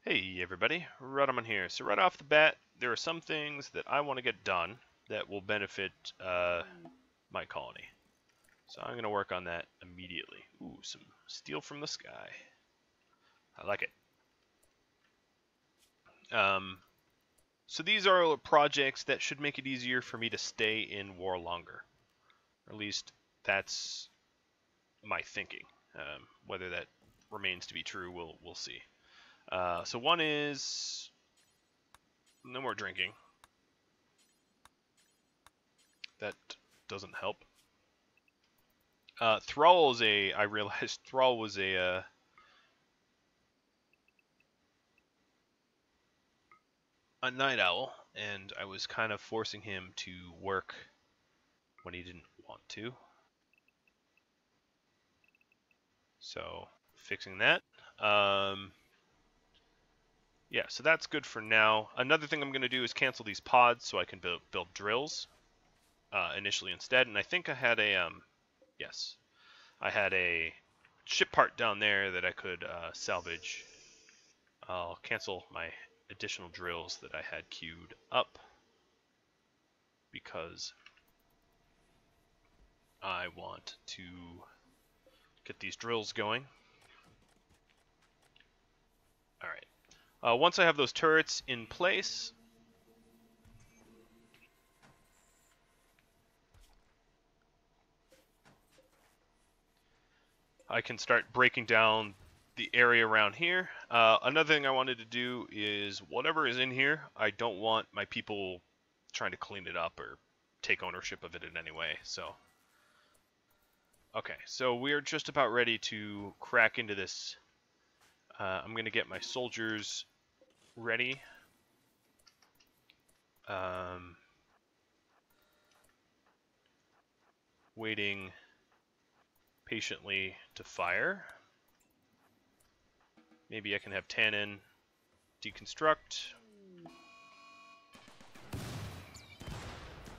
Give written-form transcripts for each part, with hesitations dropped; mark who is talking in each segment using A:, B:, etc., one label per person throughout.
A: Hey everybody, Rudderman here. So right off the bat, there are some things that I want to get done that will benefit my colony. So I'm going to work on that immediately. Ooh, some steel from the sky. I like it. So these are projects that should make it easier for me to stay in war longer. Or at least that's my thinking. Whether that remains to be true, we'll see. So one is no more drinking. That doesn't help. Thrall is I realized Thrall was a night owl, and I was kind of forcing him to work when he didn't want to. So, fixing that. Yeah, so that's good for now. Another thing I'm going to do is cancel these pods so I can build drills initially instead. And I think I had a, yes, I had a ship part down there that I could salvage. I'll cancel my additional drills that I had queued up because I want to get these drills going. Alright. Once I have those turrets in place, I can start breaking down the area around here. Another thing I wanted to do is whatever is in here, I don't want my people trying to clean it up or take ownership of it in any way. So, okay, so we're just about ready to crack into this. I'm going to get my soldiers ready. Waiting patiently to fire. Maybe I can have Tannin deconstruct.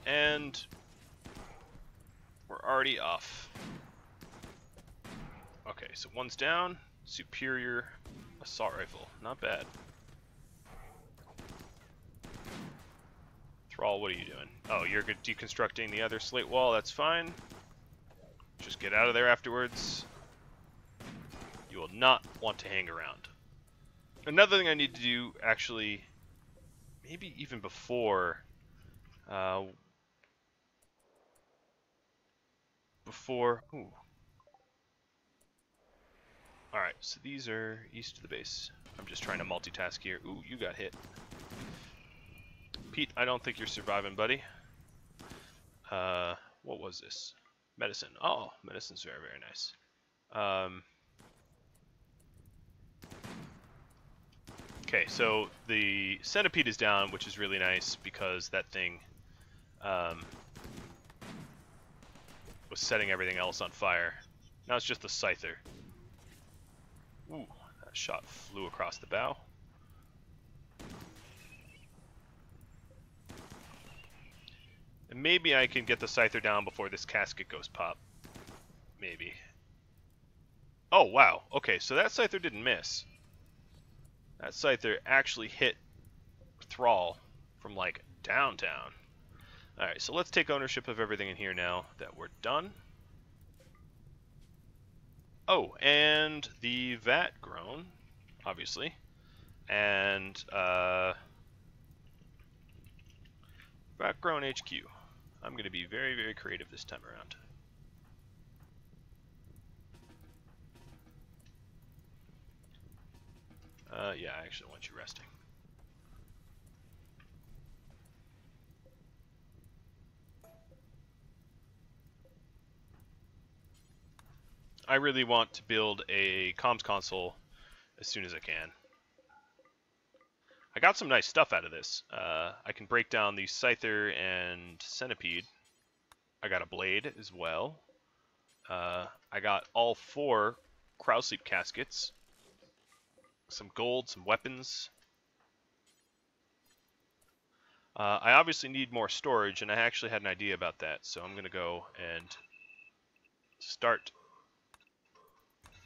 A: And we're already off. Okay, so one's down. Superior assault rifle. Not bad. Thrall, what are you doing? Oh, you're deconstructing the other slate wall. That's fine. Just get out of there afterwards. You will not want to hang around. Another thing I need to do, actually, maybe even before... Ooh. Alright, so these are east of the base. I'm just trying to multitask here. Ooh, you got hit. Pete, I don't think you're surviving, buddy. What was this? Medicine. Oh, medicine's very, very nice. Okay, so the centipede is down, which is really nice because that thing was setting everything else on fire. Now it's just the scyther. Ooh, that shot flew across the bow. And maybe I can get the scyther down before this casket goes pop. Maybe. Oh, wow. Okay, so that scyther didn't miss. That scyther actually hit Thrall from, like, downtown. Alright, so let's take ownership of everything in here now that we're done. Oh, and the Vatgrown, obviously. And, Vatgrown HQ. I'm going to be very, very creative this time around. Yeah, I actually want you resting. I really want to build a comms console as soon as I can. I got some nice stuff out of this. I can break down the scyther and centipede. I got a blade as well. I got all 4 crowd sleep caskets. Some gold, some weapons. I obviously need more storage, and I actually had an idea about that, so I'm going to go and start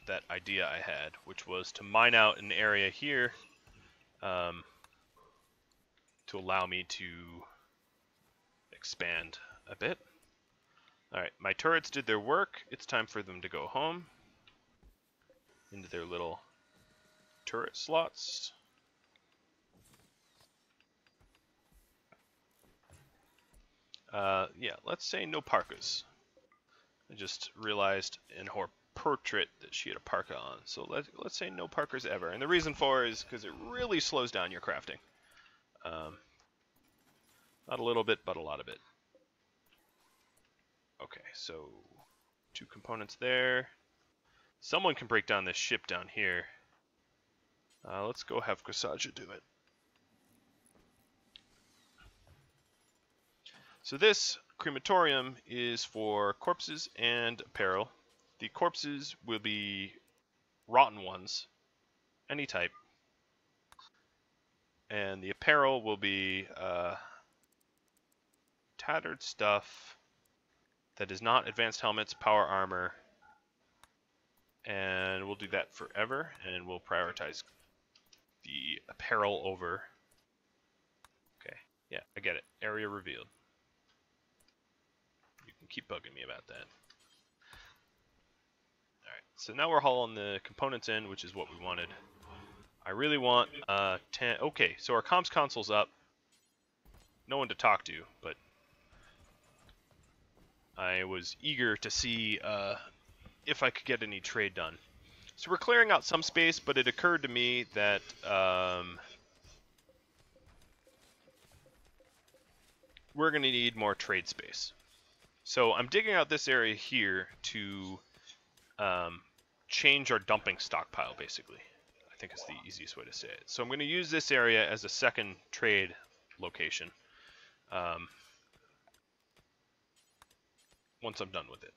A: that idea I had, which was to mine out an area here to allow me to expand a bit. Alright, my turrets did their work. It's time for them to go home into their little turret slots. Yeah, let's say no parkas. I just realized in her portrait that she had a parka on. So let's say no parkas ever. And the reason for it is because it really slows down your crafting. Not a little bit, but a lot of it. Okay, so 2 components there. Someone can break down this ship down here. Let's go have Kasaja do it. So this crematorium is for corpses and apparel. The corpses will be rotten ones, any type. And the apparel will be tattered stuff that is not advanced helmets, power armor, and we'll do that forever, and we'll prioritize the apparel over. Okay, yeah, I get it. Area revealed. You can keep bugging me about that. Alright, so now we're hauling the components in, which is what we wanted. I really want 10. Okay, so our comms console's up. No one to talk to, but I was eager to see if I could get any trade done. So we're clearing out some space, but it occurred to me that we're going to need more trade space. So I'm digging out this area here to change our dumping stockpile, basically. I think is the easiest way to say it. So I'm going to use this area as a second trade location once I'm done with it.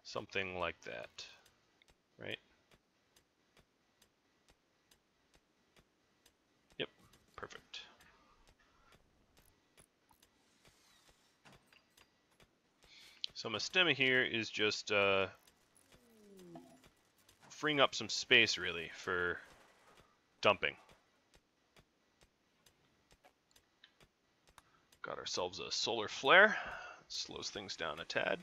A: Something like that, right? Yep, perfect. So my stemma here is just freeing up some space, really, for dumping. Got ourselves a solar flare. Slows things down a tad.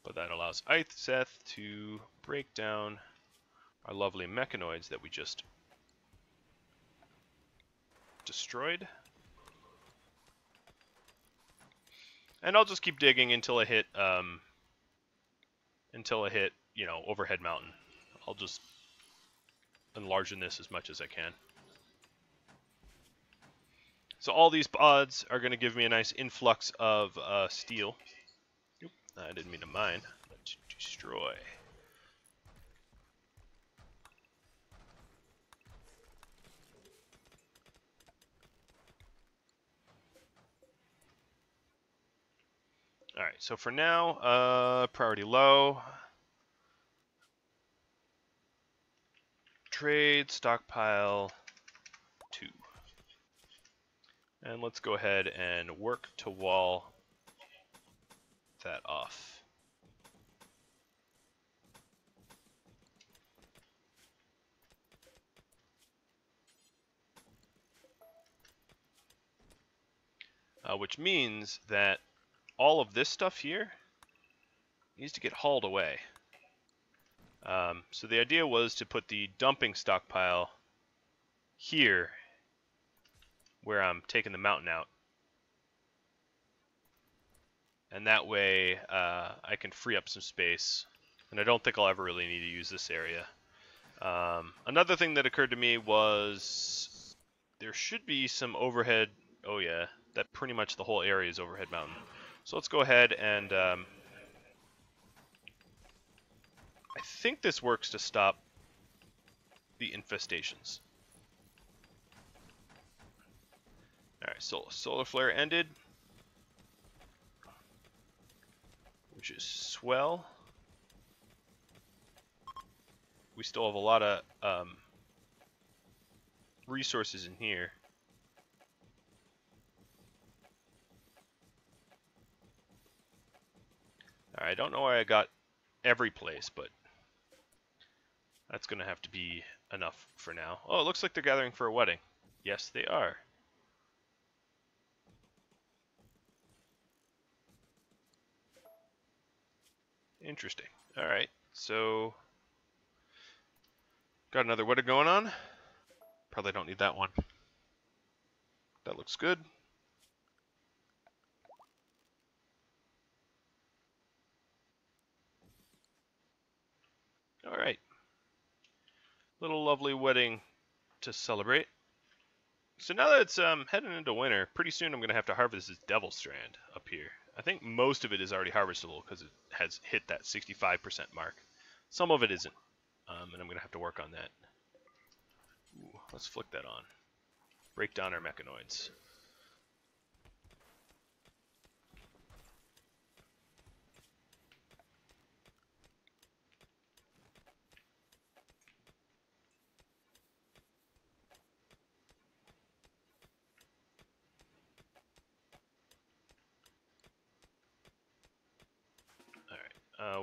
A: But that allows Ithseth to break down our lovely mechanoids that we just destroyed. And I'll just keep digging until I hit, you know, overhead mountain. I'll just enlarge this as much as I can. So all these pods are going to give me a nice influx of steel. Oop, I didn't mean to mine. Let's destroy. Alright, so for now, priority low. Trade, stockpile, 2. And let's go ahead and work to wall that off. Which means that all of this stuff here needs to get hauled away. So the idea was to put the dumping stockpile here, where I'm taking the mountain out. And that way I can free up some space. And I don't think I'll ever really need to use this area. Another thing that occurred to me was there should be some overhead. Oh yeah, that pretty much the whole area is overhead mountain. So let's go ahead and I think this works to stop the infestations. Alright, so solar flare ended, which is swell. We still have a lot of resources in here. I don't know why I got every place, but that's going to have to be enough for now. Oh, it looks like they're gathering for a wedding. Yes, they are. Interesting. Alright, so got another wedding going on. Probably don't need that one. That looks good. Alright. Little lovely wedding to celebrate. So now that it's heading into winter, pretty soon I'm going to have to harvest this devil strand up here. I think most of it is already harvestable because it has hit that 65% mark. Some of it isn't, and I'm going to have to work on that. Ooh, let's flick that on. Break down our mechanoids.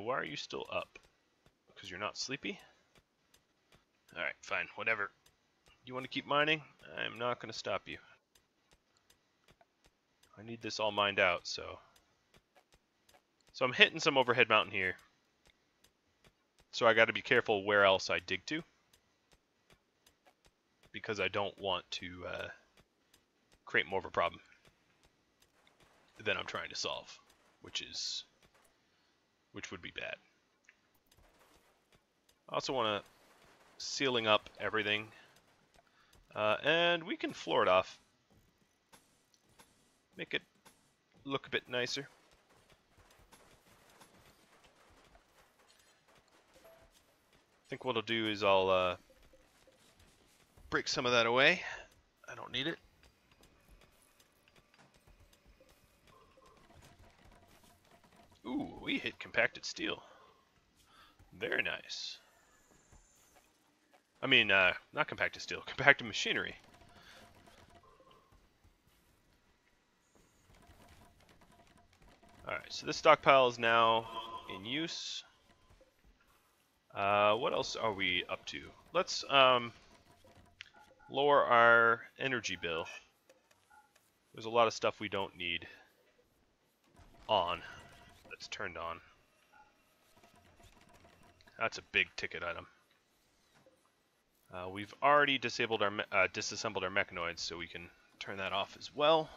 A: Why are you still up? Because you're not sleepy? Alright, fine, whatever. You want to keep mining? I'm not going to stop you. I need this all mined out, so I'm hitting some overhead mountain here. So I got to be careful where else I dig to. Because I don't want to create more of a problem than I'm trying to solve, which would be bad. I also want to sealing up everything, and we can floor it off, make it look a bit nicer. I think what I'll do is I'll break some of that away. I don't need it. Ooh, we hit compacted steel. Very nice. I mean, not compacted steel, compacted machinery. Alright, so this stockpile is now in use. What else are we up to? Let's lower our energy bill. There's a lot of stuff we don't need on that's turned on. That's a big ticket item. We've already disabled our disassembled our mechanoids, so we can turn that off as well.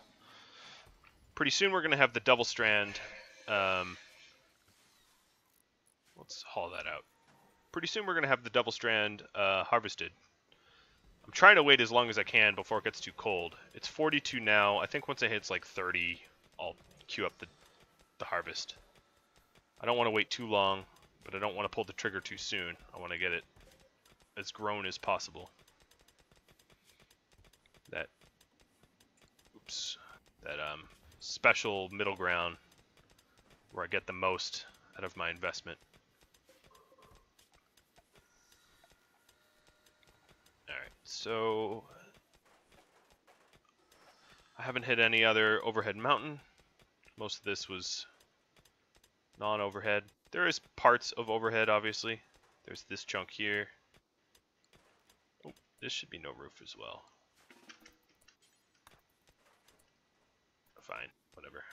A: Pretty soon we're going to have the double strand. Let's haul that out. Pretty soon we're going to have the double strand harvested. I'm trying to wait as long as I can before it gets too cold. It's 42 now. I think once it hits like 30, I'll queue up the harvest. I don't want to wait too long, but I don't want to pull the trigger too soon. I want to get it as grown as possible. That special middle ground where I get the most out of my investment. Alright, so I haven't hit any other overhead mountain. Most of this was non-overhead. There is parts of overhead, obviously. There's this chunk here. Oh, this should be no roof as well. Fine, whatever.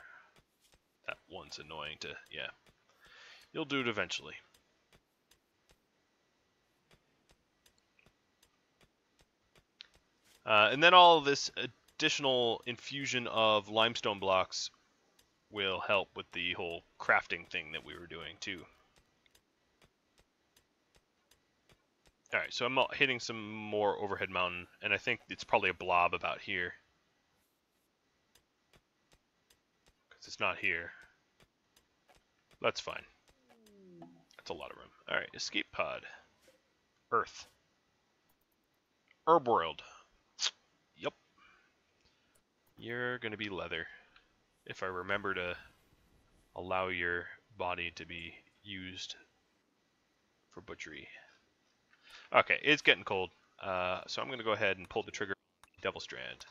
A: That one's annoying to, yeah. You'll do it eventually. And then all of this additional infusion of limestone blocks will help with the whole crafting thing that we were doing too. Alright, so I'm hitting some more overhead mountain, and I think it's probably a blob about here. Because it's not here. That's fine. That's a lot of room. Alright, escape pod. Earth. RimWorld. Yep. You're gonna be leather. If I remember to allow your body to be used for butchery. Okay, it's getting cold, so I'm going to go ahead and pull the trigger. Devil Strand.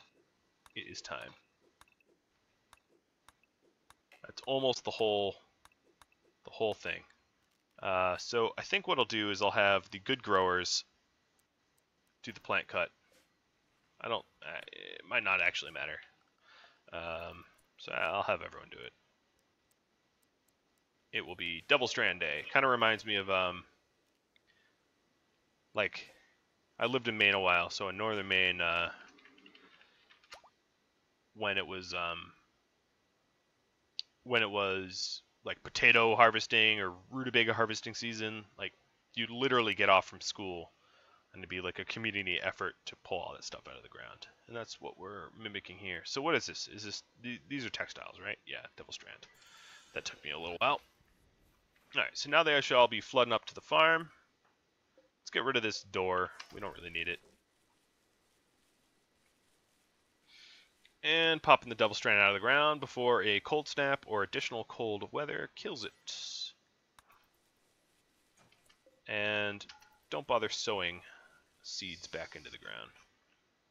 A: It is time. That's almost the whole the whole thing. So I think what I'll do is I'll have the good growers do the plant cut. It might not actually matter. So I'll have everyone do it. It will be double strand day. Kind of reminds me of like I lived in Maine a while, so in northern Maine, when it was like potato harvesting or rutabaga harvesting season, like you'd literally get off from school and it'd be like a community effort to pull all that stuff out of the ground. And that's what we're mimicking here. So what is this? These are textiles, right? Yeah, double strand. That took me a little while. Alright, so now they should all be flooding up to the farm. Let's get rid of this door. We don't really need it. And popping the double strand out of the ground before a cold snap or additional cold weather kills it. And don't bother sowing seeds back into the ground.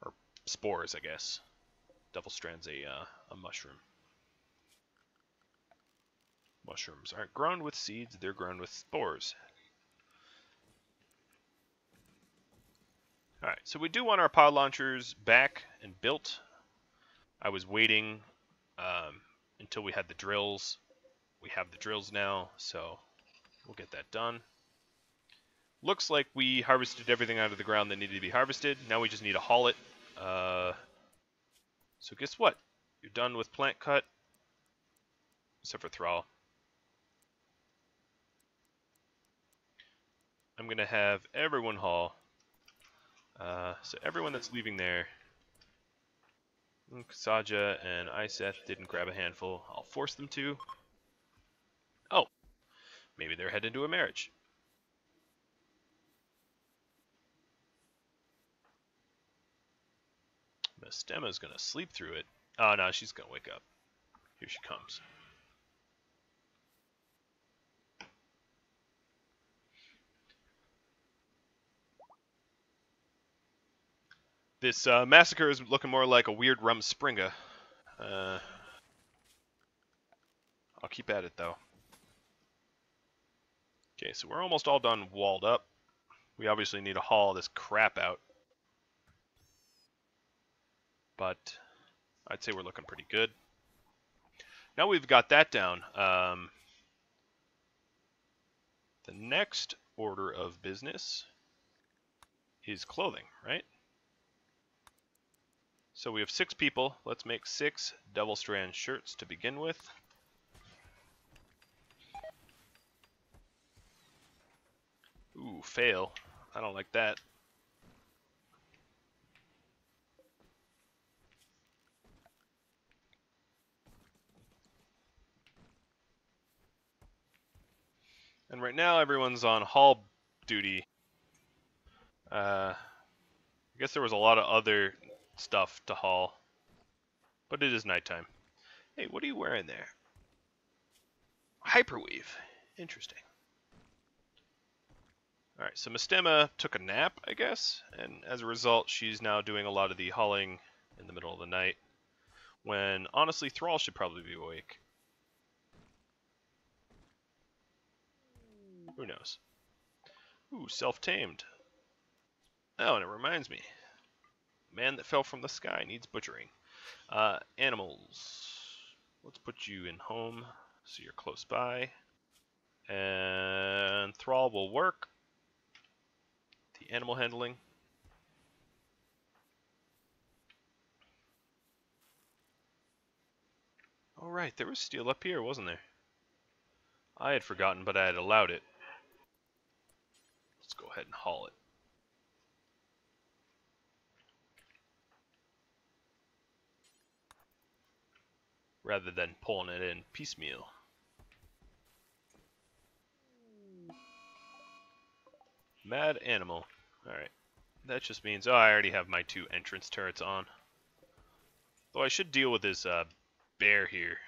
A: Or spores, I guess. Double strand's a mushroom. Mushrooms aren't grown with seeds, they're grown with spores. Alright, so we do want our pod launchers back and built. I was waiting until we had the drills. We have the drills now, so we'll get that done. Looks like we harvested everything out of the ground that needed to be harvested. Now we just need to haul it. So guess what? You're done with plant cut, except for thrall. I'm going to have everyone haul. So everyone that's leaving there, Kasaja and Iseth didn't grab a handful. I'll force them to. Oh, maybe they're headed to a marriage. Mastema's going to sleep through it. Oh, no, she's going to wake up. Here she comes. This Massacre is looking more like a weird Rumspringa. I'll keep at it, though. Okay, so we're almost all done walled up. We obviously need to haul this crap out. But I'd say we're looking pretty good. Now we've got that down. The next order of business is clothing, right? So we have 6 people. Let's make 6 double strand shirts to begin with. Ooh, fail. I don't like that. And right now everyone's on haul duty. I guess there was a lot of other stuff to haul, but it is nighttime. Hey, what are you wearing there? Hyperweave. Interesting. Alright, so Mastema took a nap, I guess, and as a result she's now doing a lot of the hauling in the middle of the night, when honestly Thrall should probably be awake. Who knows? Ooh, self-tamed. Oh, and it reminds me. Man that fell from the sky needs butchering. Animals. Let's put you in home so you're close by. And Thrall will work. The animal handling. Oh right, there was steel up here, wasn't there? I had forgotten, but I had allowed it. Let's go ahead and haul it. Rather than pulling it in piecemeal. Mad animal. Alright. That just means, oh, I already have my 2 entrance turrets on. Though I should deal with this bear here.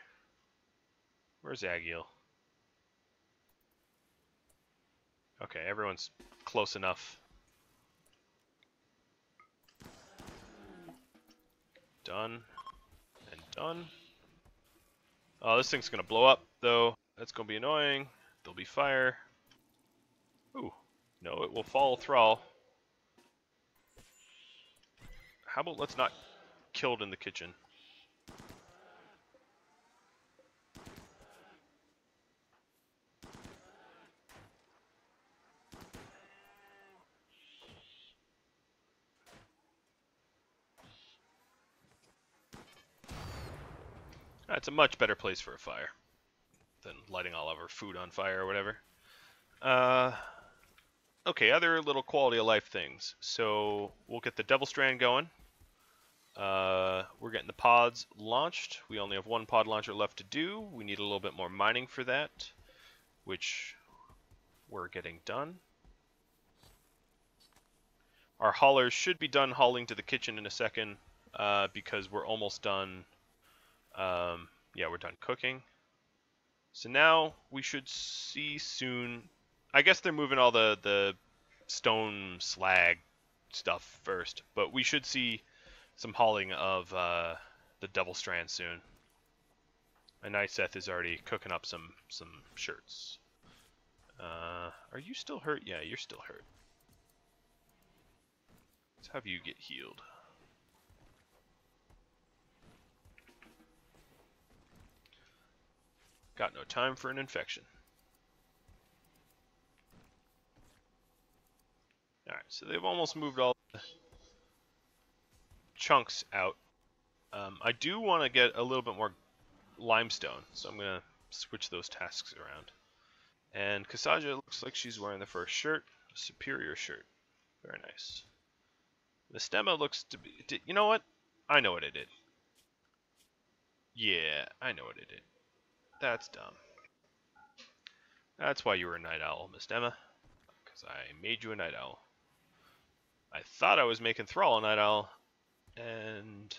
A: Where's Agiel? Okay, everyone's close enough. Done. And done. Oh, this thing's gonna blow up, though. That's gonna be annoying. There'll be fire. Ooh, no, it will follow thrall. How about let's not killed in the kitchen? That's a much better place for a fire than lighting all of our food on fire or whatever. Okay, other little quality of life things. So we'll get the Devil Strand going. We're getting the pods launched. We only have one pod launcher left to do. We need a little bit more mining for that, which we're getting done. Our haulers should be done hauling to the kitchen in a second, because we're almost done. Yeah, we're done cooking. So now we should see soon. I guess they're moving all the stone slag stuff first, but we should see some hauling of the Devil Strand soon. And Seth is already cooking up some shirts. Are you still hurt? Yeah, you're still hurt. Let's have you get healed. Got no time for an infection. Alright, so they've almost moved all the chunks out. I do want to get a little bit more limestone, so I'm going to switch those tasks around. And Kasaja looks like she's wearing the first shirt, a superior shirt. Very nice. The stemma looks to be... You know what? I know what it did. Yeah, I know what it did. That's dumb. That's why you were a night owl, Miss Emma. Because I made you a night owl. I thought I was making Thrall a night owl, and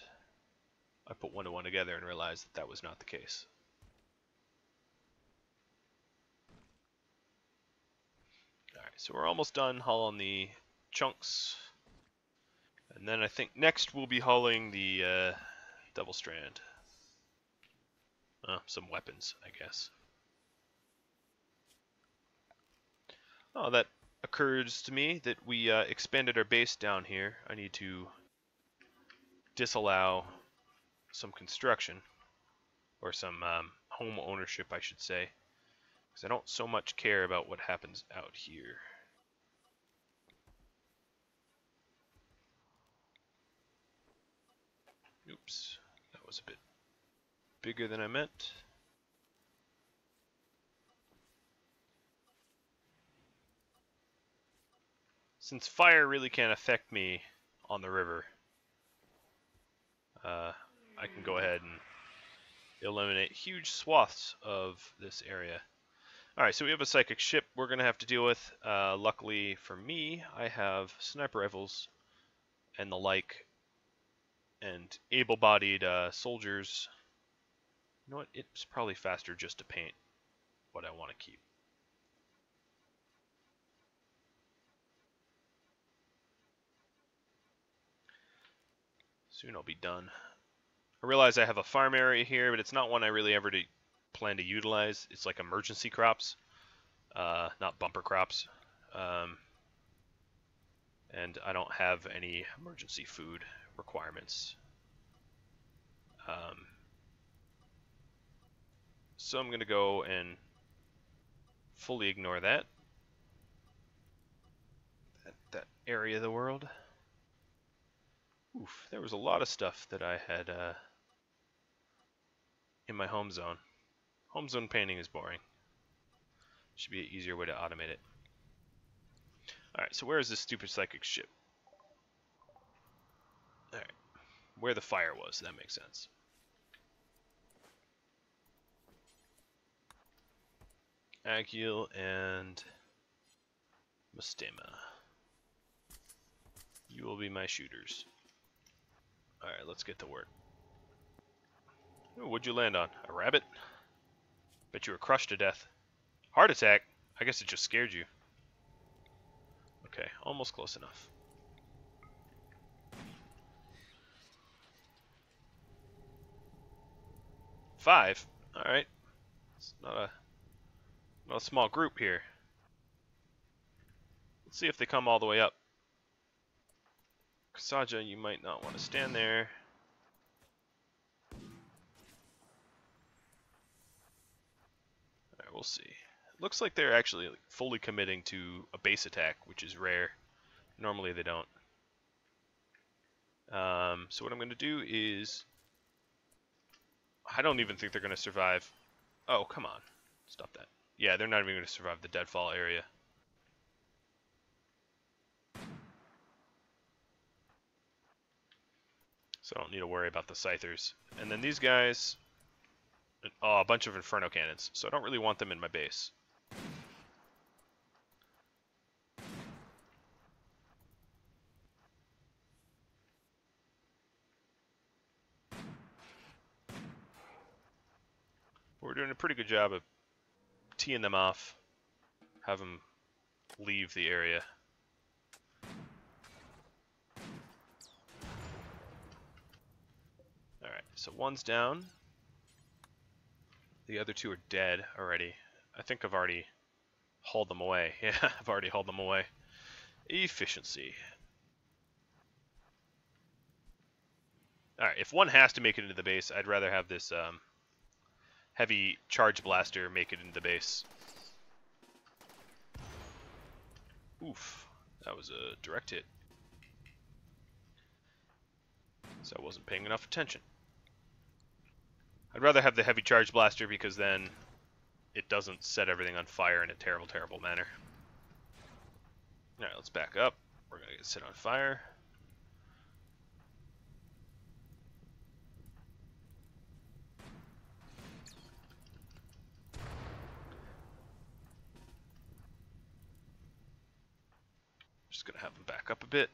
A: I put 1 and 1 together and realized that that was not the case. Alright, so we're almost done hauling the chunks. And then I think next we'll be hauling the Devil Strand. Some weapons, I guess. Oh, that occurs to me that we expanded our base down here. I need to disallow some construction, or some home ownership, I should say, because I don't so much care about what happens out here. Oops, that was a bit bigger than I meant. Since fire really can't affect me on the river, I can go ahead and eliminate huge swaths of this area. Alright, so we have a psychic ship we're going to have to deal with. Luckily for me, I have sniper rifles and the like, and able-bodied soldiers. You know what? It's probably faster just to paint what I want to keep. Soon I'll be done. I realize I have a farm area here, but it's not one I really ever plan to utilize. It's like emergency crops, not bumper crops. And I don't have any emergency food requirements. So I'm going to go and fully ignore that area of the world. Oof, there was a lot of stuff that I had in my home zone. Home zone painting is boring. Should be an easier way to automate it. Alright, so where is this stupid psychic ship? Alright, where the fire was, that makes sense. Agil and Mustema. You will be my shooters. Alright, let's get to work. Ooh, what'd you land on? A rabbit? Bet you were crushed to death. Heart attack? I guess it just scared you. Okay, almost close enough. $5. Alright. It's not Well, a small group here. Let's see if they come all the way up. Kasaja, you might not want to stand there. Alright, we'll see. Looks like they're actually fully committing to a base attack, which is rare. Normally they don't. So what I'm going to do is... I don't even think they're going to survive. Oh, come on. Stop that. Yeah, they're not even going to survive the deadfall area. So I don't need to worry about the scythers. And then these guys... Oh, a bunch of Inferno cannons. So I don't really want them in my base. We're doing a pretty good job of teeing them off. Have them leave the area. Alright, so one's down. The other two are dead already. I think I've already hauled them away. Yeah, I've already hauled them away. Efficiency. Alright, if one has to make it into the base, I'd rather have this heavy charge blaster make it into the base. Oof, that was a direct hit. So I wasn't paying enough attention. I'd rather have the heavy charge blaster because then it doesn't set everything on fire in a terrible, terrible manner. Alright, let's back up. We're going to get set on fire. Just going to have them back up a bit.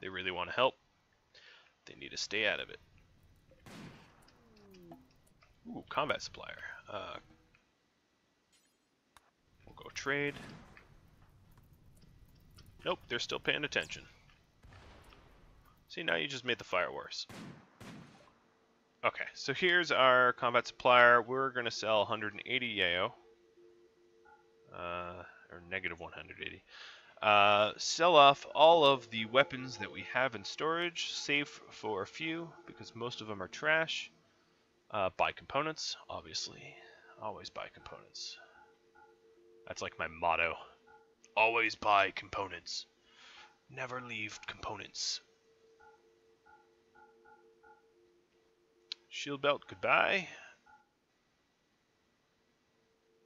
A: They really want to help. They need to stay out of it. Ooh, combat supplier. We'll go trade. Nope, they're still paying attention. See, now you just made the fire worse. Okay, so here's our combat supplier. We're going to sell 180 yayo. Or negative 180. Sell off all of the weapons that we have in storage, save for a few, because most of them are trash. Buy components, obviously. Always buy components. That's like my motto. Always buy components. Never leave components. Shield belt, goodbye.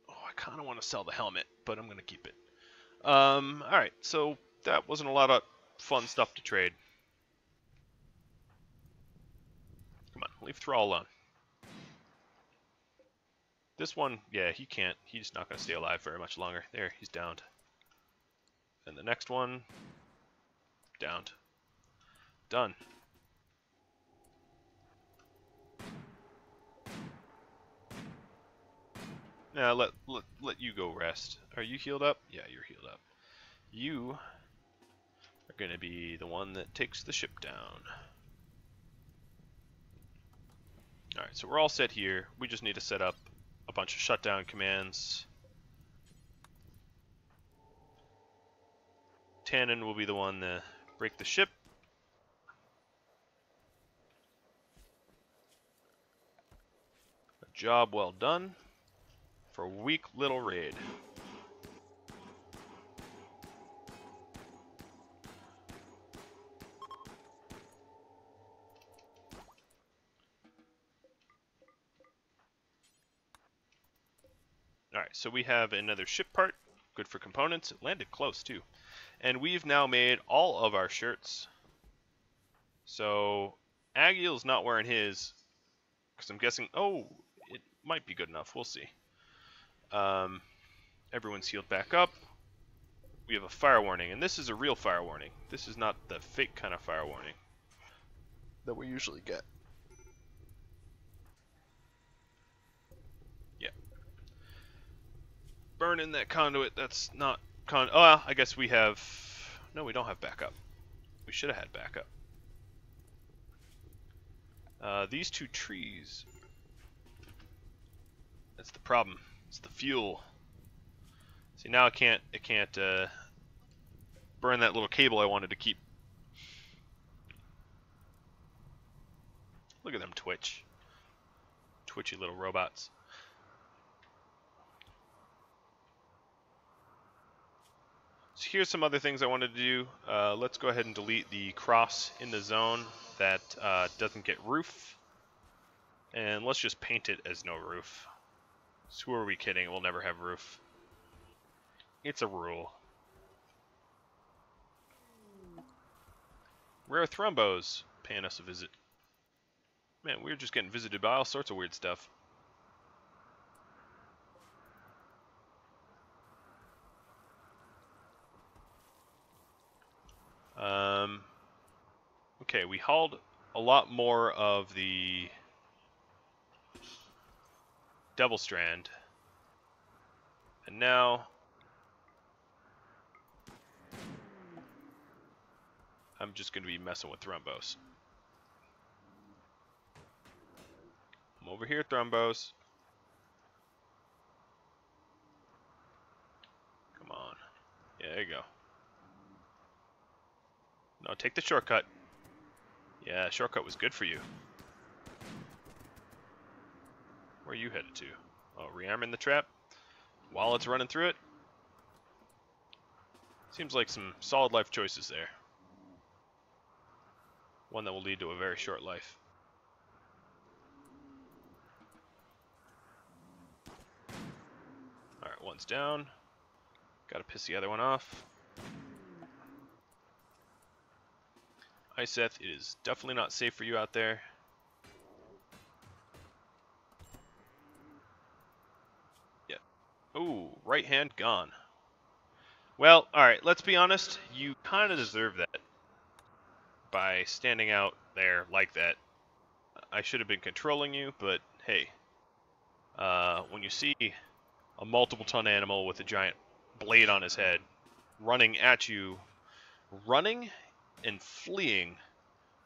A: Oh, I kind of want to sell the helmet, but I'm going to keep it. Alright, so that wasn't a lot of fun stuff to trade. Come on, leave Thrall alone. This one, yeah, he can't. He's not going to stay alive very much longer. There, he's downed. And the next one, downed. Done. Now let you go rest. Are you healed up? Yeah, you're healed up. You are going to be the one that takes the ship down. Alright, so we're all set here. We just need to set up a bunch of shutdown commands. Tannen will be the one to break the ship. A job well done for a weak little raid. Alright, so we have another ship part, good for components. It landed close too. And we've now made all of our shirts. So Agiel's not wearing his, because I'm guessing, oh, it might be good enough. We'll see. Everyone's healed back up. We have a fire warning, and this is a real fire warning. This is not the fake kind of fire warning that we usually get. Yeah. Burning that conduit, that's not oh, well, I guess we have... No, we don't have backup. We should have had backup. These two trees... That's the problem. It's the fuel. See, now it can't burn that little cable I wanted to keep. Look at them twitch. Twitchy little robots. So here's some other things I wanted to do. Let's go ahead and delete the cross in the zone that doesn't get roof. And let's just paint it as no roof. So who are we kidding? We'll never have roof. It's a rule. Rare thrombos paying us a visit. Man, we're just getting visited by all sorts of weird stuff. Okay, we hauled a lot more of the Devil Strand. And now I'm just going to be messing with Thrombos. I'm over here, Thrombos. Come on. Yeah, there you go. No, take the shortcut. Yeah, shortcut was good for you. Where are you headed to? Oh, rearming the trap while it's running through it? Seems like some solid life choices there. One that will lead to a very short life. Alright, one's down. Gotta piss the other one off. Iseth, it is definitely not safe for you out there. Yeah. Ooh, right hand gone. Well, alright, let's be honest. You kind of deserve that by standing out there like that. I should have been controlling you, but hey. When you see a multiple ton animal with a giant blade on his head running at you, running and fleeing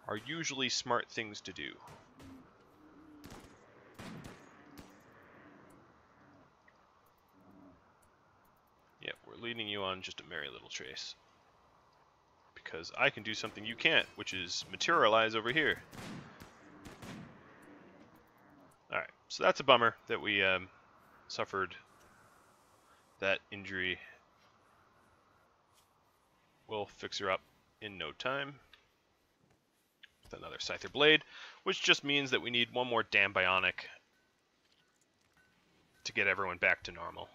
A: are usually smart things to do. Yeah, we're leading you on just a merry little chase. Because I can do something you can't, which is materialize over here. Alright, so that's a bummer that we suffered that injury. We'll fix her up in no time with another Scyther Blade, which just means that we need one more damn bionic to get everyone back to normal,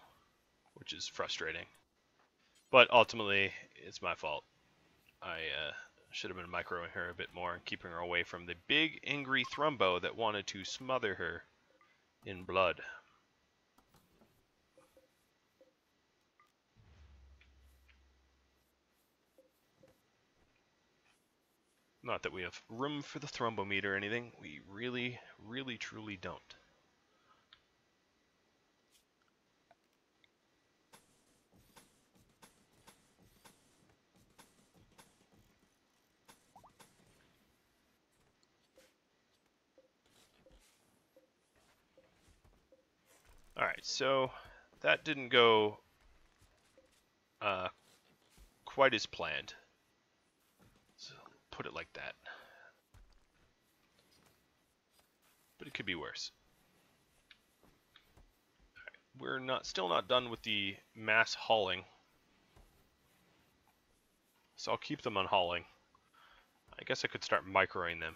A: which is frustrating. But ultimately, it's my fault. I should have been microing her a bit more and keeping her away from the big, angry Thrumbo that wanted to smother her in blood. Not that we have room for the Thrumbometer or anything. We really, really, truly don't. Alright, so that didn't go quite as planned. So put it like that. But it could be worse. Right, we're still not done with the mass hauling. So I'll keep them on hauling. I guess I could start microing them.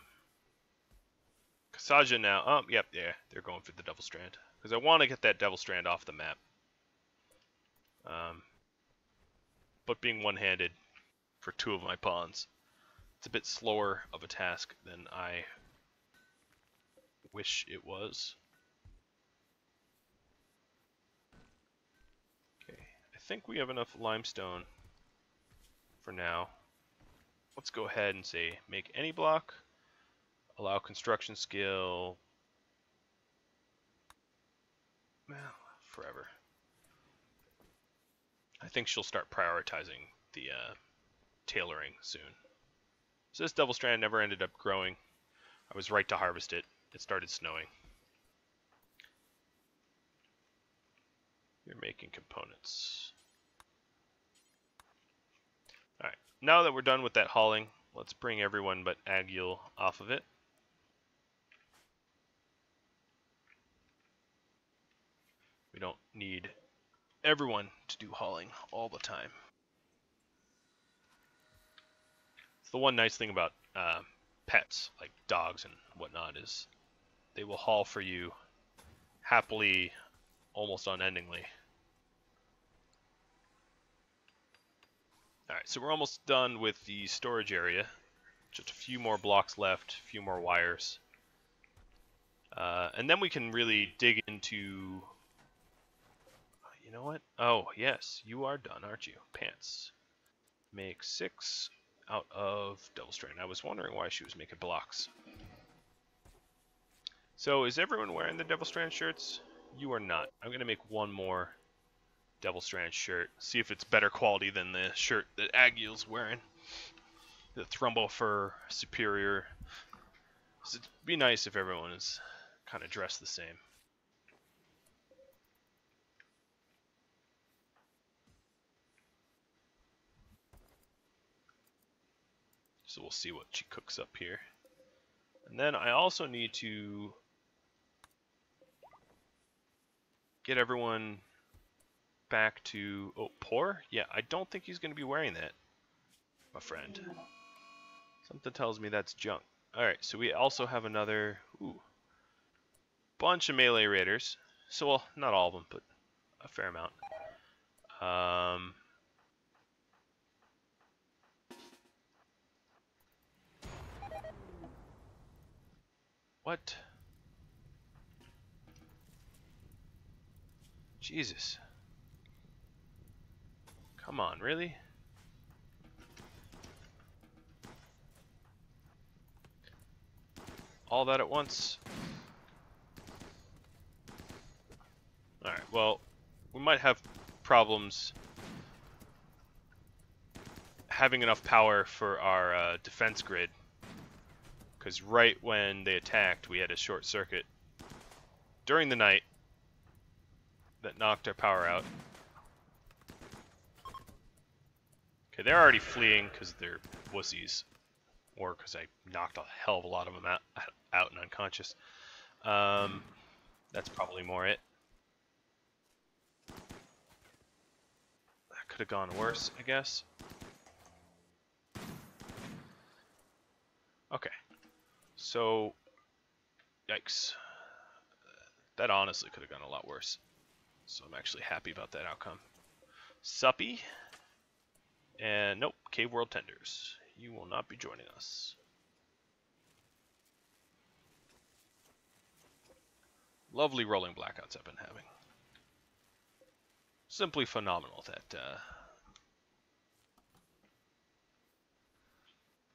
A: Kasaja now. Oh, yep, yeah, they're going for the Devil Strand. Because I want to get that Devil Strand off the map. But being one-handed for two of my pawns, it's a bit slower of a task than I wish it was. Okay, I think we have enough limestone for now. Let's go ahead and say make any block, allow construction skill, well, forever. I think she'll start prioritizing the tailoring soon. So this Devil Strand never ended up growing. I was right to harvest it. It started snowing. You're making components. Alright, now that we're done with that hauling, let's bring everyone but Agil off of it. We don't need everyone to do hauling all the time. It's the one nice thing about pets, like dogs and whatnot, is they will haul for you happily, almost unendingly. Alright, so we're almost done with the storage area. Just a few more blocks left, a few more wires. And then we can really dig into... You know what? Oh, yes, you are done, aren't you? Pants. Make 6 out of double strand. I was wondering why she was making blocks. So, is everyone wearing the double strand shirts? You are not. I'm going to make one more double strand shirt. See if it's better quality than the shirt that Agil's wearing. The Thrumbo Fur Superior. So it'd be nice if everyone is kind of dressed the same. So we'll see what she cooks up here. And then I also need to get everyone back to... Oh, poor? Yeah, I don't think he's going to be wearing that, my friend. Something tells me that's junk. Alright, so we also have another... bunch of melee raiders. So, well, not all of them, but a fair amount. What? Jesus. Come on, really? All that at once? Alright, well, we might have problems having enough power for our defense grid. Because right when they attacked, we had a short circuit during the night that knocked our power out. Okay, they're already fleeing because they're wussies. Or because I knocked a hell of a lot of them out and unconscious. That's probably more it. That could have gone worse, I guess. Okay. So, yikes. That honestly could have gone a lot worse. So I'm actually happy about that outcome. Suppy. And nope, Cave World Tenders. You will not be joining us. Lovely rolling blackouts I've been having. Simply phenomenal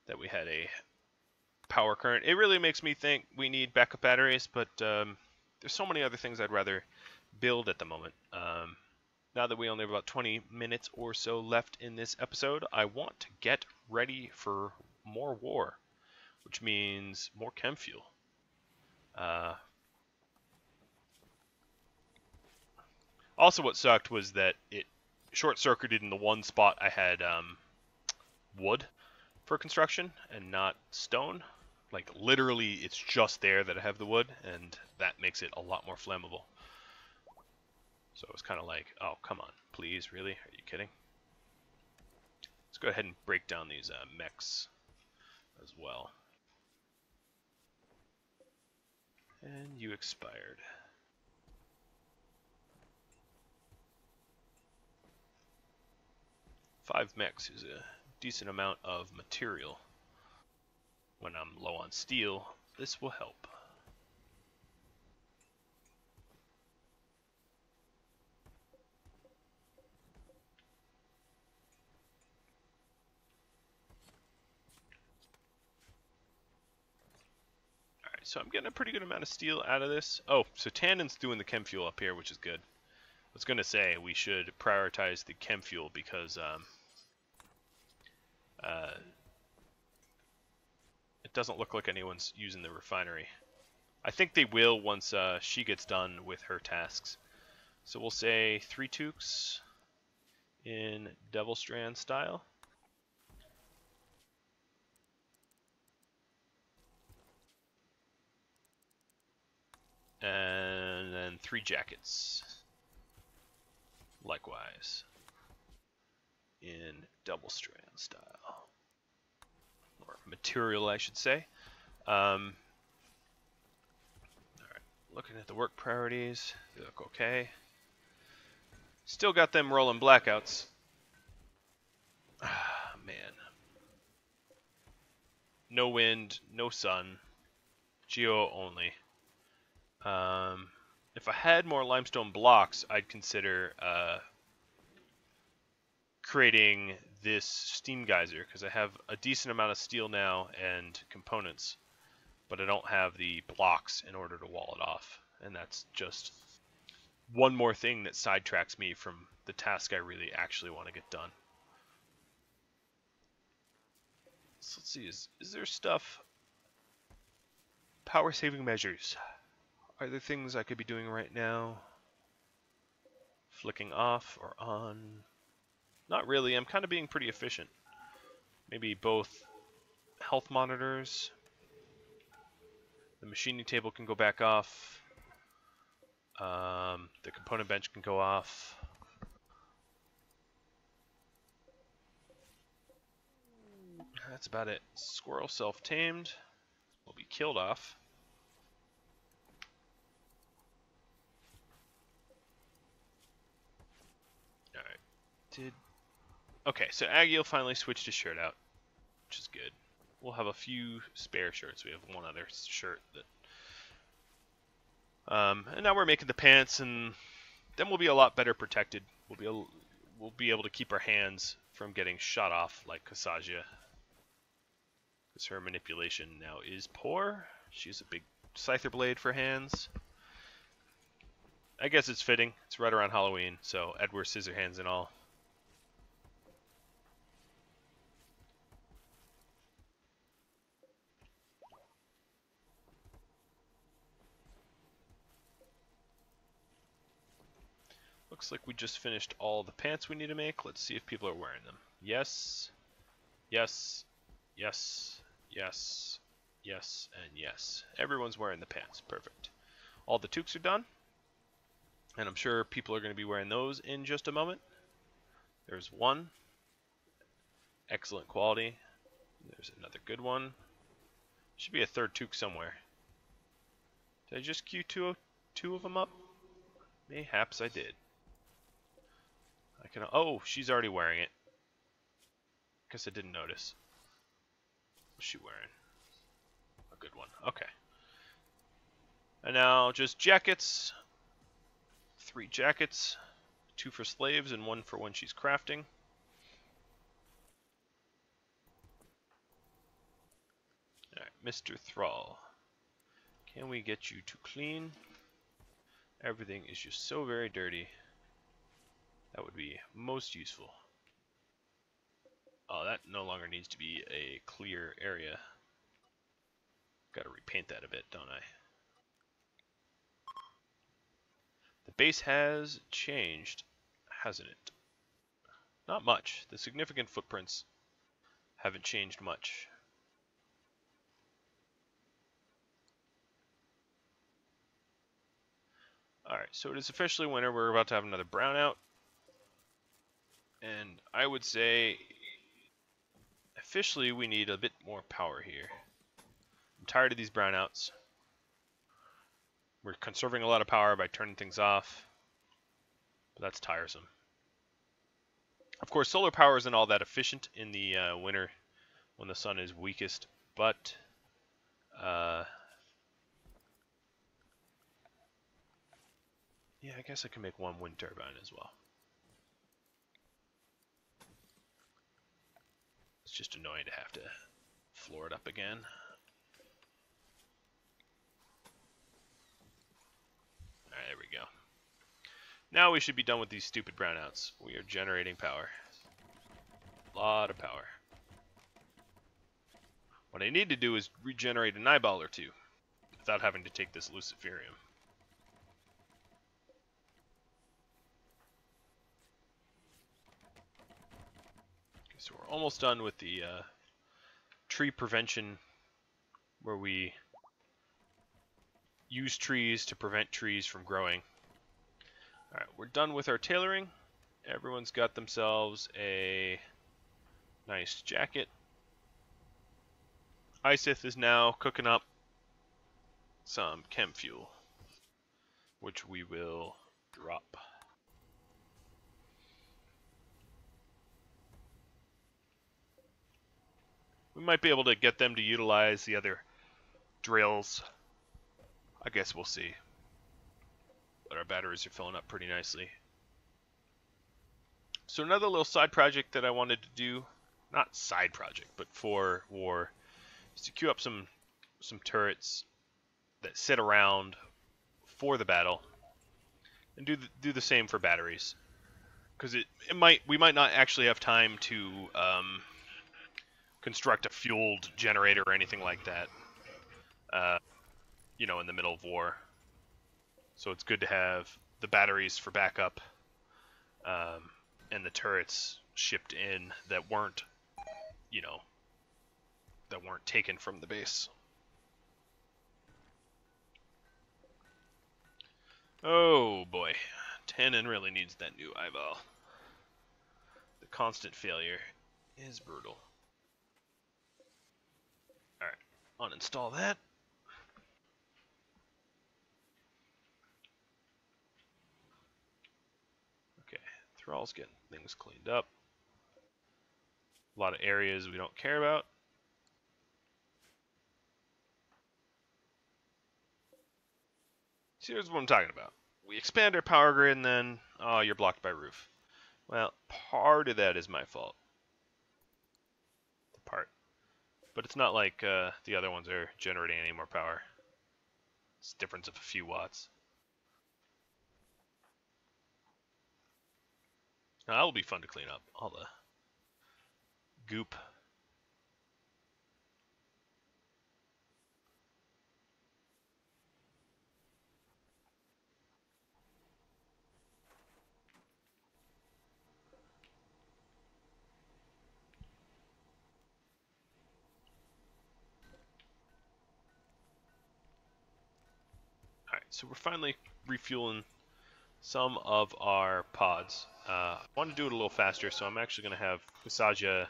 A: that we had a power current. It really makes me think we need backup batteries, but there's so many other things I'd rather build at the moment. Now that we only have about 20 minutes or so left in this episode, I want to get ready for more war, which means more chem fuel. Also, what sucked was that it short-circuited in the one spot I had wood for construction and not stone. Like, literally, it's just there that I have the wood, and that makes it a lot more flammable. So it was kind of like, oh, come on, please, really? Are you kidding? Let's go ahead and break down these mechs as well. And you expired. Five mechs is a decent amount of material. When I'm low on steel, this will help. Alright, so I'm getting a pretty good amount of steel out of this. Oh, so Tannen's doing the chem fuel up here, which is good. I was going to say we should prioritize the chem fuel because it doesn't look like anyone's using the refinery. I think they will once she gets done with her tasks. So we'll say 3 toques in Devil Strand style. And then 3 jackets. Likewise. In Double Strand style. Or material, I should say. Alright, looking at the work priorities, they look okay. Still got them rolling blackouts. Ah, man. No wind, no sun, geo only. If I had more limestone blocks, I'd consider creating this steam geyser, because I have a decent amount of steel now and components, but I don't have the blocks in order to wall it off, and that's just one more thing that sidetracks me from the task I really actually want to get done. So let's see, is there stuff? Power saving measures. Are there things I could be doing right now? Flicking off or on? Not really, I'm kind of being pretty efficient. Maybe both health monitors. The machining table can go back off. The component bench can go off. That's about it. Squirrel self-tamed will be killed off. Alright. Okay, so Aggie will finally switch his shirt out, which is good. We'll have a few spare shirts. We have one other shirt that... and now we're making the pants, and then we'll be a lot better protected. We'll be able to keep our hands from getting shot off like Kasaja. Because her manipulation now is poor. She's a big scyther blade for hands. I guess it's fitting. It's right around Halloween, so Edward Scissorhands and all. Looks like we just finished all the pants we need to make. Let's see if people are wearing them. Yes, yes, yes, yes, yes, and yes. Everyone's wearing the pants. Perfect. All the toques are done. And I'm sure people are going to be wearing those in just a moment. There's one. Excellent quality. There's another good one. Should be a third toque somewhere. Did I just queue two of them up? Mayhaps I did. Oh, she's already wearing it. Guess I didn't notice. What's she wearing? A good one. Okay. And now just jackets. 3 jackets. 2 for slaves and 1 for when she's crafting. Alright, Mr. Thrall. Can we get you to clean? Everything is just so very dirty. That would be most useful. Oh, that no longer needs to be a clear area. Gotta repaint that a bit, don't I? The base has changed, hasn't it? Not much. The significant footprints haven't changed much. Alright, so it is officially winter. We're about to have another brownout. And I would say, officially, we need a bit more power here. I'm tired of these brownouts. We're conserving a lot of power by turning things off, but that's tiresome. Of course, solar power isn't all that efficient in the winter when the sun is weakest, but yeah, I guess I can make one wind turbine as well. It's just annoying to have to floor it up again. Alright, there we go. Now we should be done with these stupid brownouts. We are generating power. A lot of power. What I need to do is regenerate an eyeball or two without having to take this Luciferium. So we're almost done with the tree prevention, where we use trees to prevent trees from growing. Alright, we're done with our tailoring. Everyone's got themselves a nice jacket. Isith is now cooking up some chem fuel, which we will drop. We might be able to get them to utilize the other drills. I guess we'll see. But our batteries are filling up pretty nicely. So another little side project that I wanted to do, not side project, but for war, is to queue up some turrets that sit around for the battle, and do the same for batteries, because we might not actually have time to construct a fueled generator or anything like that, you know, in the middle of war. So it's good to have the batteries for backup, and the turrets shipped in that weren't, you know, that weren't taken from the base. Oh boy, Tannen really needs that new eyeball. The constant failure is brutal. Alright, uninstall that. Okay, Thrall's getting things cleaned up. A lot of areas we don't care about. See, here's what I'm talking about. We expand our power grid and then, oh, you're blocked by roof. Well, part of that is my fault. The part. But it's not like the other ones are generating any more power. It's a difference of a few watts. Now, that will be fun to clean up. All the goop. Alright, so we're finally refueling some of our pods. I want to do it a little faster, so I'm actually going to have Visaja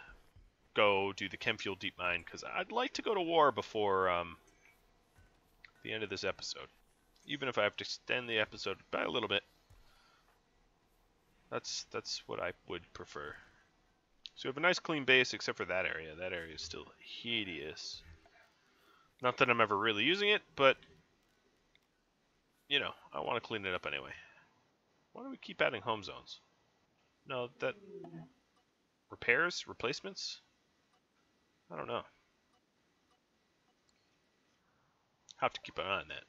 A: go do the chem fuel deep mine, because I'd like to go to war before the end of this episode. Even if I have to extend the episode by a little bit. That's what I would prefer. So we have a nice clean base, except for that area. That area is still hideous. Not that I'm ever really using it, but you know, I want to clean it up anyway. Why do we keep adding home zones? No, that... repairs? Replacements? I don't know. Have to keep an eye on that.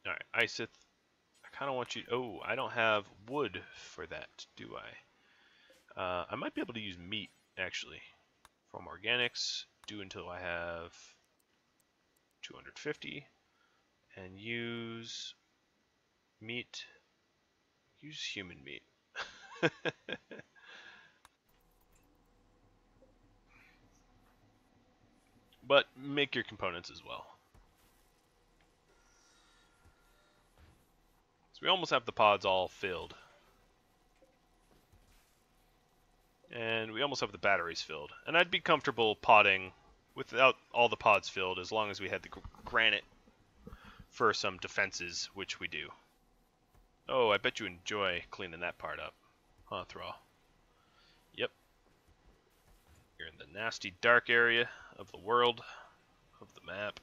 A: Alright, Isith. I kind of want you... oh, I don't have wood for that, do I? I might be able to use meat, actually. From organics, do until I have 250. And use meat. Use human meat. But make your components as well. So we almost have the pods all filled. And we almost have the batteries filled. And I'd be comfortable podding without all the pods filled as long as we had the granite for some defenses, which we do. Oh, I bet you enjoy cleaning that part up. Huh, Thrall? Yep. You're in the nasty dark area of the world, of the map.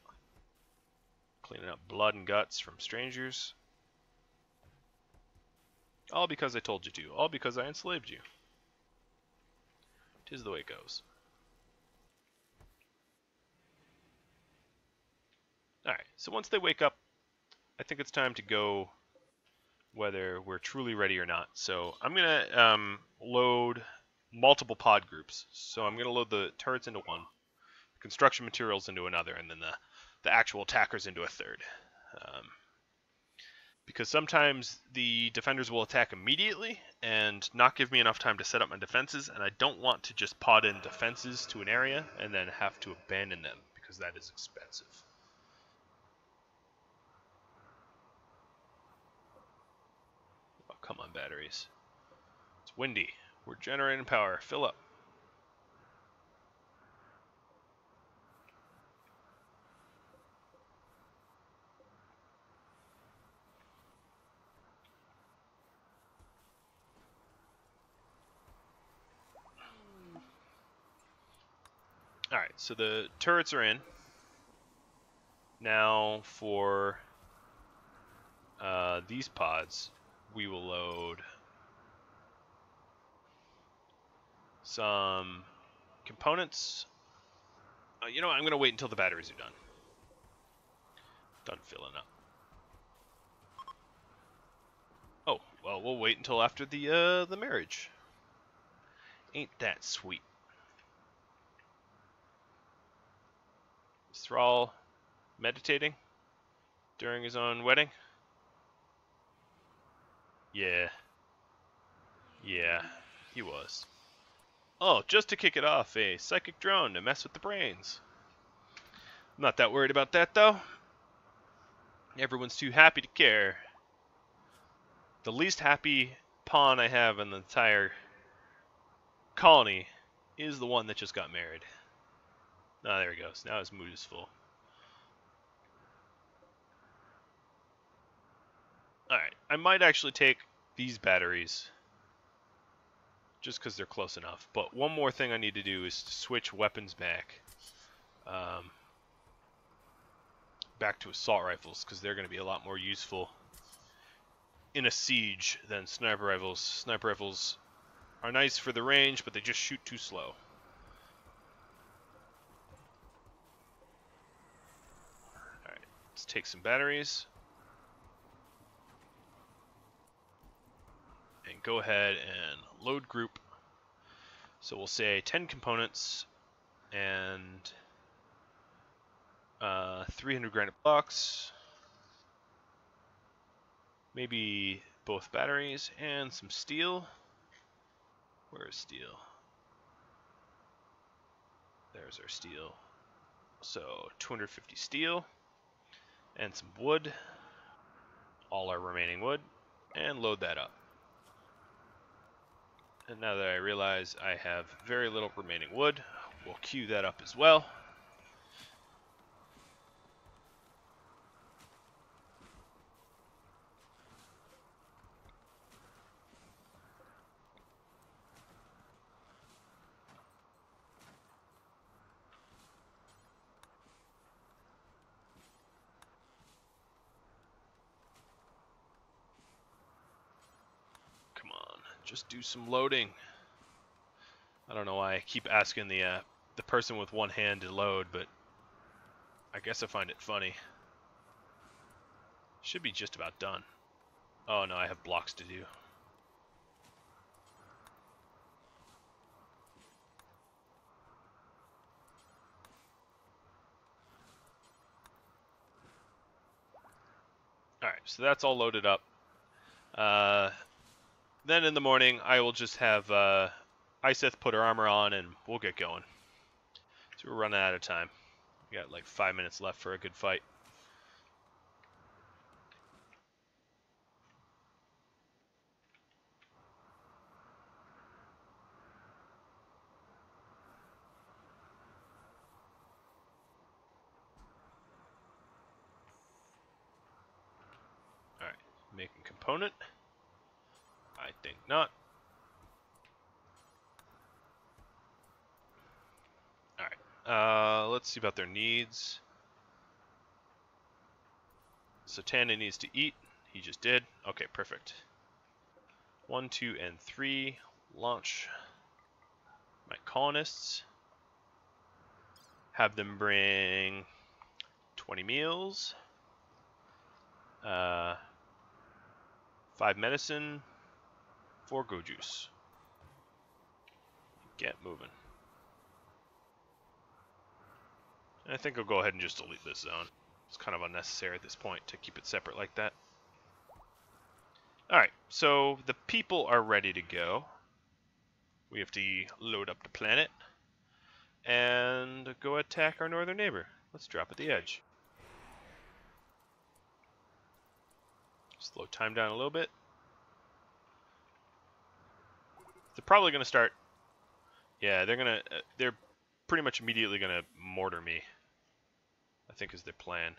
A: Cleaning up blood and guts from strangers. All because I told you to. All because I enslaved you. 'Tis the way it goes. Alright, so once they wake up, I think it's time to go whether we're truly ready or not. So I'm going to load multiple pod groups. So I'm going to load the turrets into one, construction materials into another, and then the actual attackers into a third. Because sometimes the defenders will attack immediately and not give me enough time to set up my defenses, and I don't want to just pod in defenses to an area and then have to abandon them, because that is expensive. Oh, come on, batteries. It's windy. We're generating power. Fill up. Alright, so the turrets are in. Now for these pods, we will load some components. You know what, I'm going to wait until the batteries are done. Done filling up. Oh, well, we'll wait until after the marriage. Ain't that sweet. Is Thrall meditating during his own wedding? Yeah. Yeah, he was. Oh, just to kick it off, a psychic drone to mess with the brains. I'm not that worried about that, though. Everyone's too happy to care. The least happy pawn I have in the entire colony is the one that just got married. Ah, there he goes. Now his mood is full. Alright, I might actually take these batteries just because they're close enough. But one more thing I need to do is to switch weapons back. Back to assault rifles, because they're going to be a lot more useful in a siege than sniper rifles. Sniper rifles are nice for the range, but they just shoot too slow. Alright, let's take some batteries. And go ahead and load group. So we'll say 10 components and 300 granite blocks. Maybe both batteries and some steel. Where is steel? There's our steel. So 250 steel and some wood. All our remaining wood. And load that up. And now that I realize I have very little remaining wood, we'll queue that up as well. Just do some loading. I don't know why I keep asking the person with one hand to load, but I guess I find it funny. Should be just about done. Oh no, I have blocks to do. Alright, so that's all loaded up. Then in the morning, I will just have Iseth put her armor on and we'll get going. So we're running out of time. We got like 5 minutes left for a good fight. Alright, making component. I think not. Alright, let's see about their needs. So Tanda needs to eat. He just did. Okay, perfect. 1, 2, and 3. Launch my colonists. Have them bring 20 meals. 5 medicine. 4 go juice. Get moving. And I think I'll go ahead and just delete this zone. It's kind of unnecessary at this point to keep it separate like that. Alright, so the people are ready to go. We have to load up the planet and go attack our northern neighbor. Let's drop at the edge. Slow time down a little bit. They're probably going to start... Yeah, they're pretty much immediately going to mortar me. I think is their plan.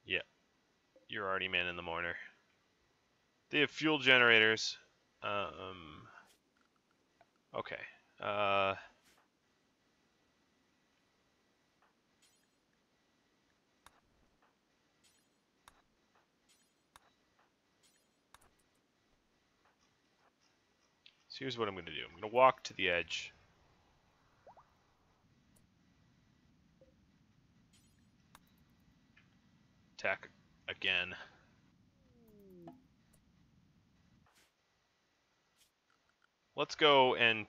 A: Yeah. You're already manning the mortar. They have fuel generators. Okay. So here's what I'm going to do. I'm going to walk to the edge. Attack again. Let's go and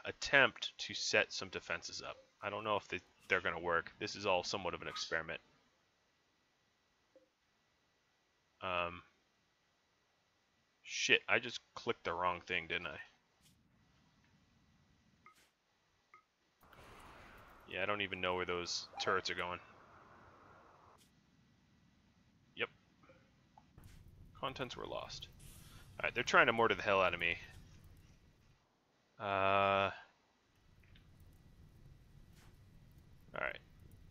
A: attempt to set some defenses up. I don't know if they're going to work. This is all somewhat of an experiment. Shit, I just clicked the wrong thing, didn't I? Yeah, I don't even know where those turrets are going. Yep. Contents were lost. Alright, they're trying to mortar the hell out of me. Alright.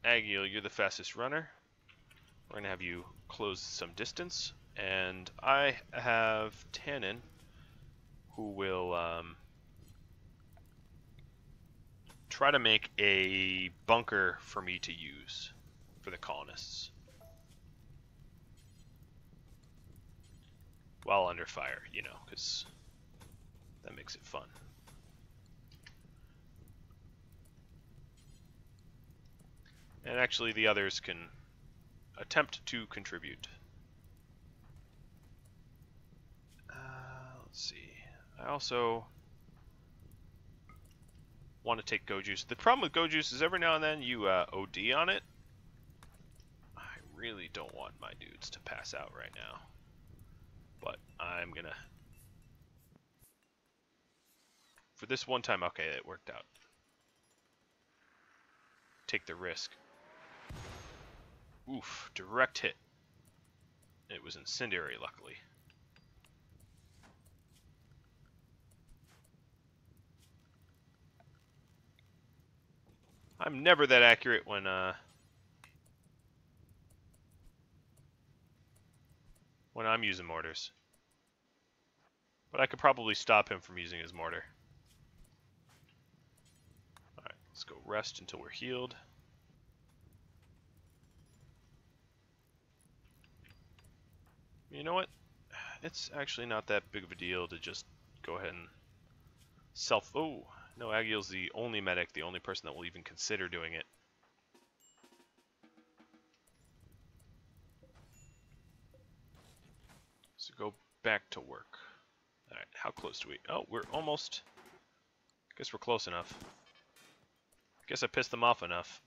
A: Agil, you're the fastest runner. We're going to have you close some distance. And I have Tannen, who will try to make a bunker for me to use for the colonists. While under fire, you know, because that makes it fun. And actually the others can attempt to contribute. Let's see. I also want to take Go Juice. The problem with Go Juice is every now and then you OD on it. I really don't want my dudes to pass out right now. But I'm gonna... For this one time, okay, it worked out. Take the risk. Oof, direct hit. It was incendiary, luckily. I'm never that accurate when I'm using mortars. But I could probably stop him from using his mortar. Alright, let's go rest until we're healed. You know what? It's actually not that big of a deal to just go ahead and Oh, no, Agil's the only medic, the only person that will even consider doing it. So go back to work. Alright, how close do we... Oh, we're almost... Guess we're close enough. Guess I pissed them off enough.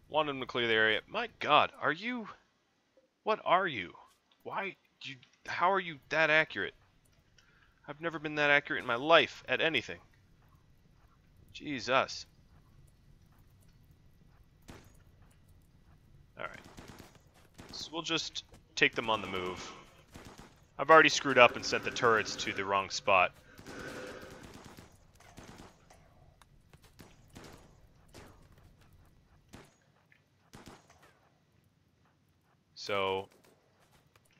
A: Want them to clear the area. My god, are you... What are you? Why... How are you that accurate? I've never been that accurate in my life at anything. Jesus. Alright. So we'll just take them on the move. I've already screwed up and sent the turrets to the wrong spot. So,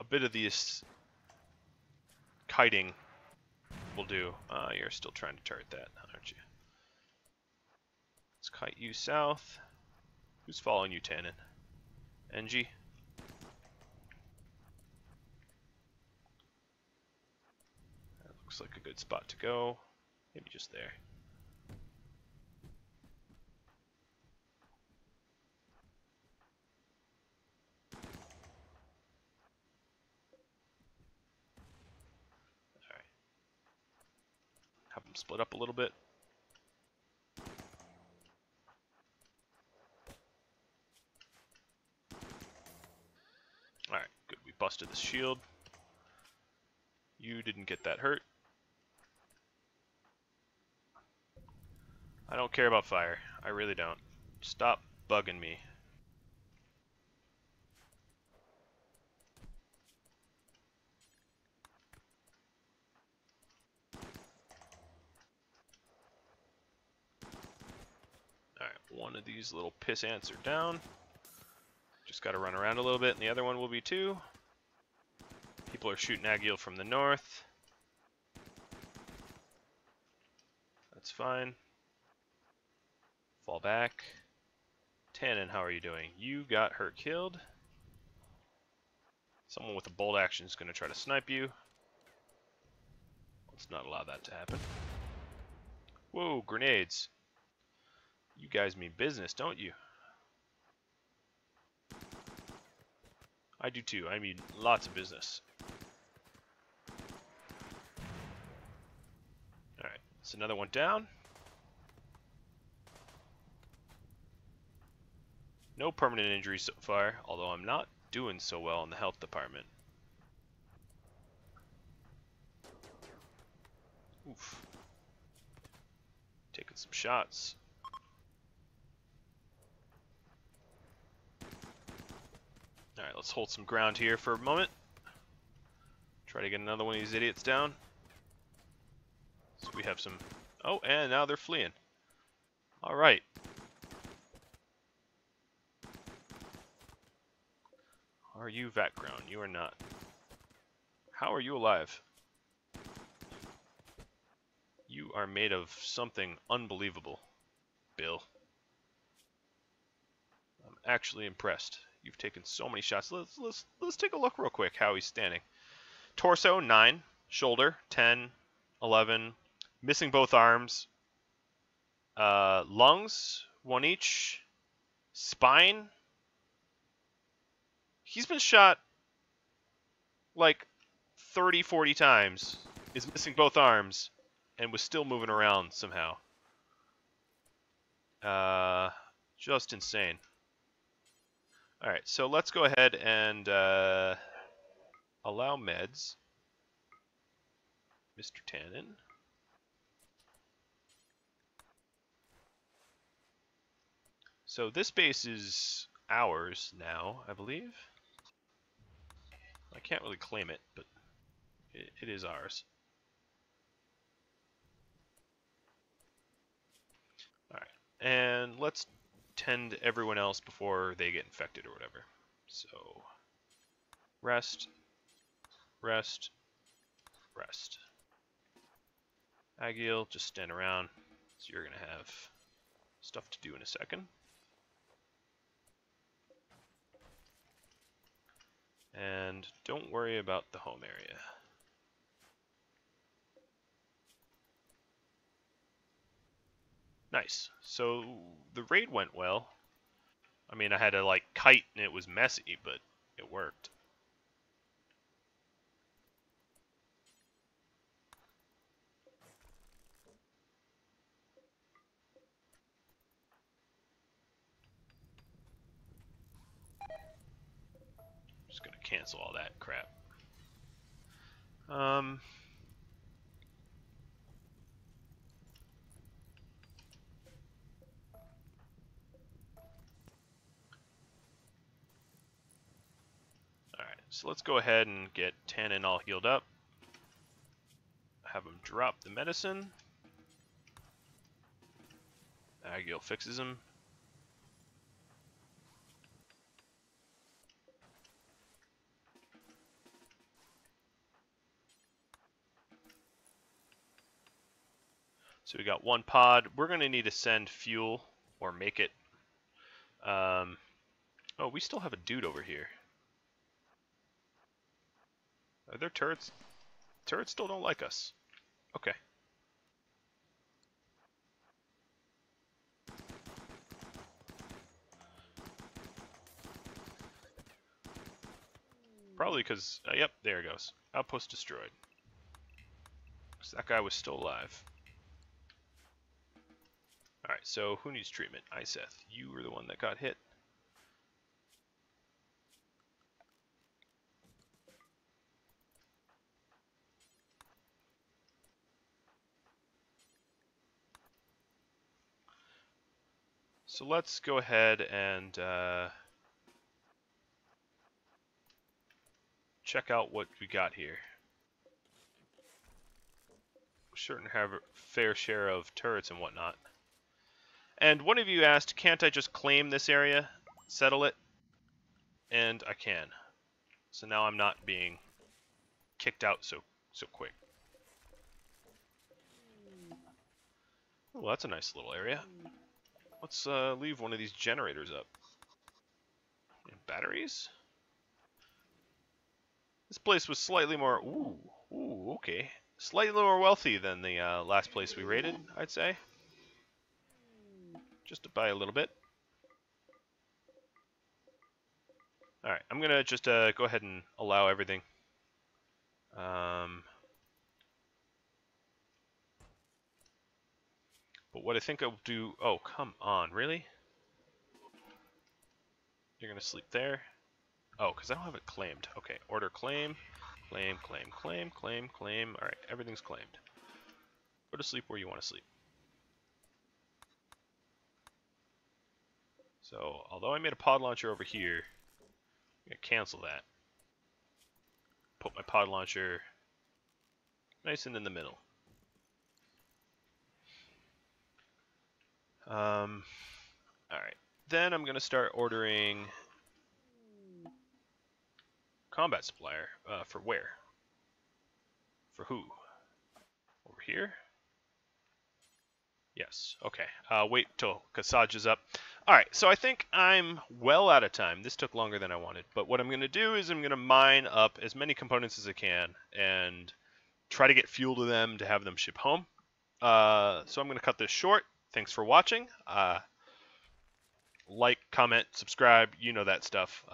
A: a bit of this kiting will do. You're still trying to turret that, aren't you? Let's kite you south. Who's following you, Tannen? NG? That looks like a good spot to go. Maybe just there. them split up a little bit. Alright, good. We busted the shield. You didn't get that hurt. I don't care about fire. I really don't. Stop bugging me. Alright, one of these little piss ants are down. Just gotta run around a little bit, and the other one will be too. People are shooting Agil from the north. That's fine. Fall back. Tannen, how are you doing? You got her killed. Someone with a bolt action is going to try to snipe you. Let's not allow that to happen. Whoa, grenades. You guys mean business, don't you? I do too. I mean lots of business. Alright, it's another one down. No permanent injuries so far, although I'm not doing so well in the health department. Oof. Taking some shots. Alright, let's hold some ground here for a moment. Try to get another one of these idiots down. So we have some... Oh, and now they're fleeing. Alright. Are you Vatgrown? You are not. How are you alive? You are made of something unbelievable, Bill. I'm actually impressed. You've taken so many shots. Let's take a look real quick how he's standing. Torso 9, shoulder 10, 11, missing both arms. Lungs 1 each. Spine. He's been shot like 30, 40 times, is missing both arms, and was still moving around somehow. Just insane. Alright, so let's go ahead and allow meds. Mr. Tannen. So this base is ours now, I believe. I can't really claim it, but it is ours. Alright, and let's tend everyone else before they get infected or whatever. So, rest, rest, rest. Agil, just stand around, so you're going to have stuff to do in a second. And don't worry about the home area. Nice. So the raid went well. I mean, I had to like kite and it was messy, but it worked. Just gonna cancel all that crap. Alright, so let's go ahead and get Tannen all healed up. Have him drop the medicine. Agil fixes him. So we got one pod. We're going to need to send fuel or make it. Oh, we still have a dude over here. Are there turrets? Turrets still don't like us. Okay. Probably because, yep, there it goes. Outpost destroyed. So that guy was still alive. Alright, so who needs treatment? Iseth, you were the one that got hit. So let's go ahead and check out what we got here. We certainly have a fair share of turrets and whatnot. And one of you asked, can't I just claim this area, settle it? And I can. So now I'm not being kicked out so quick. Oh, that's a nice little area. Let's leave one of these generators up. And batteries? This place was slightly more... Ooh, okay. Slightly more wealthy than the last place we raided, I'd say. Just by a little bit. Alright, I'm going to just go ahead and allow everything. But what I think I'll do... Oh, come on, really? You're going to sleep there? Oh, because I don't have it claimed. Okay, order claim. Claim, claim, claim, claim, claim. Alright, everything's claimed. Go to sleep where you want to sleep. So, although I made a pod launcher over here, I'm going to cancel that. Put my pod launcher nice and in the middle. Alright. Then I'm going to start ordering combat supplier. For where? For who? Over here? Yes. Okay. Wait till Kasaj is up. Alright, so I think I'm well out of time. This took longer than I wanted. But what I'm going to do is I'm going to mine up as many components as I can and try to get fuel to them to have them ship home. So I'm going to cut this short. Thanks for watching. Like, comment, subscribe, you know that stuff.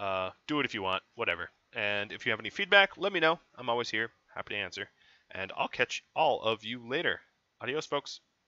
A: Do it if you want, whatever. And if you have any feedback, let me know. I'm always here, happy to answer. And I'll catch all of you later. Adios, folks.